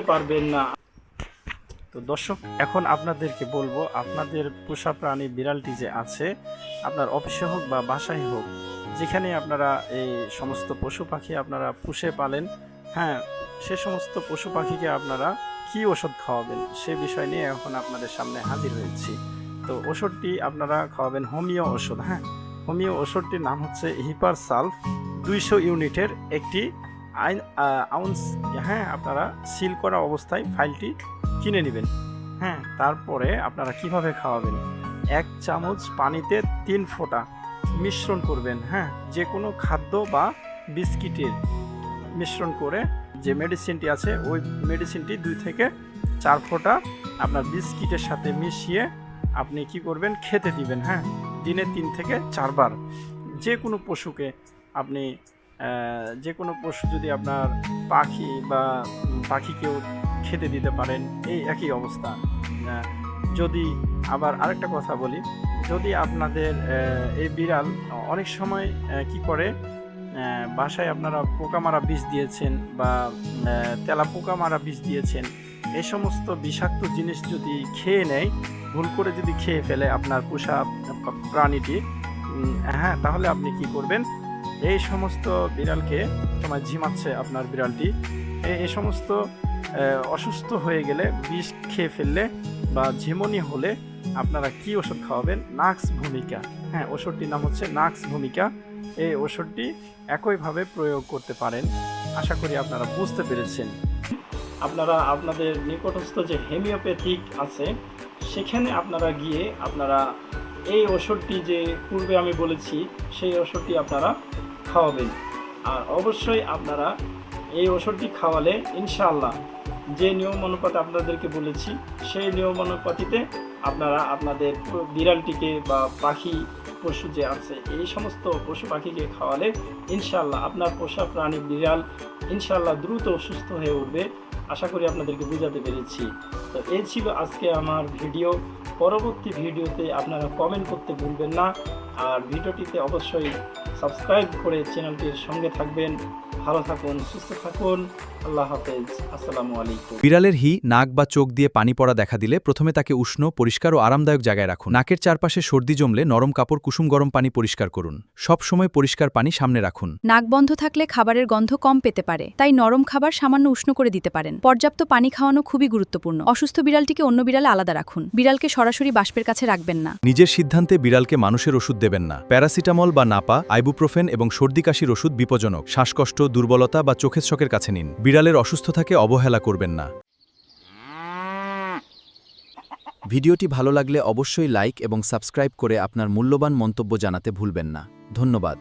পারবেন না। তো দর্শক, এখন আপনাদেরকে বলবো, আপনাদের পোষা প্রাণী বিড়ালটি যে আছে, আপনার অফিসে হোক বা বাসায় হোক, যেখানে আপনারা এই সমস্ত পশু পাখি আপনারা পুষে পালেন, হ্যাঁ, সে সমস্ত পশু পাখিকে আপনারা কি ওষুধ খাওয়াবেন সে বিষয় নিয়ে এখন আপনাদের সামনে হাজির হয়েছি। তো ওষুধটি আপনারা খাওয়াবেন হোমিও ওষুধ। হ্যাঁ, হোমিও ওষুধটির নাম হচ্ছে হিপার সালফ 200 ইউনিটের একটি আউন্স। হ্যাঁ, আপনারা সিল করা অবস্থায় ফাইলটি কিনে নেবেন। হ্যাঁ, তারপরে আপনারা কিভাবে খাওয়াবেন, 1 চামচ পানিতে 3 ফোঁটা মিশ্রণ করবেন। হ্যাঁ, যে কোনো খাদ্য বা বিস্কিটের মিশ্রণ করে যে মেডিসিনটি আছে ওই মেডিসিনটি 2 থেকে 4 ফোঁটা আপনার বিস্কিটের সাথে মিশিয়ে আপনি কি করবেন, খেতে দিবেন। হ্যাঁ, দিনে 3 থেকে 4 বার। যে কোনো পশুকে আপনি যে কোনো পশু যদি আপনার পাখিকেও খেতে দিতে পারেন, এই একই অবস্থা। যদি আবার আরেকটা কথা বলি, যদি আপনাদের এই বিড়াল অনেক সময় কি করে, বাসায় আপনারা পোকা মারা বিষ দিয়েছেন বা তেলা পোকা মারা বিষ দিয়েছেন, এই সমস্ত বিষাক্ত জিনিস যদি খেয়ে নেয়, ভুল করে যদি খেয়ে ফেলে আপনার পোষা প্রাণীটি, হ্যাঁ, তাহলে আপনি কি করবেন, এই সমস্ত বিড়ালকে, সময় ঝিমাচ্ছে আপনার বিড়ালটি, এই সমস্ত অসুস্থ হয়ে গেলে, বিষ খেয়ে ফেললে বা ঝিমনি হলে আপনারা কি ওষুধ খাওয়াবেন, নাক্স ভূমিকা। হ্যাঁ, ওষুধটির নাম হচ্ছে নাক্স ভূমিকা। এই ওষুধটি একইভাবে প্রয়োগ করতে পারেন। আশা করি আপনারা বুঝতে পেরেছেন। আপনারা আপনাদের নিকটস্থ যে হোমিওপ্যাথিক আছে সেখানে আপনারা গিয়ে আপনারা এই ওষুধটি যে পূর্বে আমি বলেছি সেই ওষুধটি আপনারা খাওয়াবেন। আর অবশ্যই আপনারা এই ওষুধটি খাওয়ালে ইনশাআল্লাহ যে নিয়ম অনুপাতে আপনাদেরকে বলেছি সেই নিয়ম অনুপাতিতে আপনারা আপনাদের বিড়ালটিকে বা পাখি পশু যে আছে এই সমস্ত পশু পাখিকে খাওয়ালে ইনশাআল্লাহ আপনার পোষা প্রাণী বিড়াল ইনশাআল্লাহ দ্রুত সুস্থ হয়ে উঠবে। আশা করি আপনাদেরকে বোঝাতে পেরেছি। তো এই ছিল আজকে আমার ভিডিও। পরবর্তী ভিডিওতে আপনারা কমেন্ট করতে ভুলবেন না, আর ভিডিওটিতে অবশ্যই সাবস্ক্রাইব করে চ্যানেলটির সঙ্গে থাকবেন। ভালো থাকুন, সুস্থ থাকুন। আল্লাহ হাফেজ। আসসালামু আলাইকুম। বিড়ালের হি, নাক বা চোখ দিয়ে পানি পড়া দেখা দিলে প্রথমে তাকে উষ্ণ, পরিষ্কার ও আরামদায়ক জায়গায় রাখুন। নাকের চারপাশে সর্দি জমলে নরম কাপড় কুসুম গরম পানি পরিষ্কার করুন। সব সময় পরিষ্কার পানি সামনে রাখুন। নাক বন্ধ থাকলে খাবারের গন্ধ কম পেতে পারে, তাই নরম খাবার সামান্য উষ্ণ করে দিতে পারেন। পর্যাপ্ত পানি খাওয়ানো খুবই গুরুত্বপূর্ণ। অসুস্থ বিড়ালটিকে অন্য বিড়ালে আলাদা রাখুন। বিড়ালকে সরাসরি বাষ্পের কাছে রাখবেন না। নিজের সিদ্ধান্তে বিড়ালকে মানুষের ওষুধ দেবেন না। প্যারাসিটামল বা নাপা, আইবুপ্রোফেন এবং সর্দি কাশির ওষুধ বিপজ্জনক। শ্বাসকষ্ট, দুর্বলতা বা চোখের শকের কাছে নিন। বিড়ালের অসুস্থতাকে অবহেলা করবেন না। ভিডিওটি ভালো লাগলে অবশ্যই লাইক এবং সাবস্ক্রাইব করে আপনার মূল্যবান মন্তব্য জানাতে ভুলবেন না। ধন্যবাদ।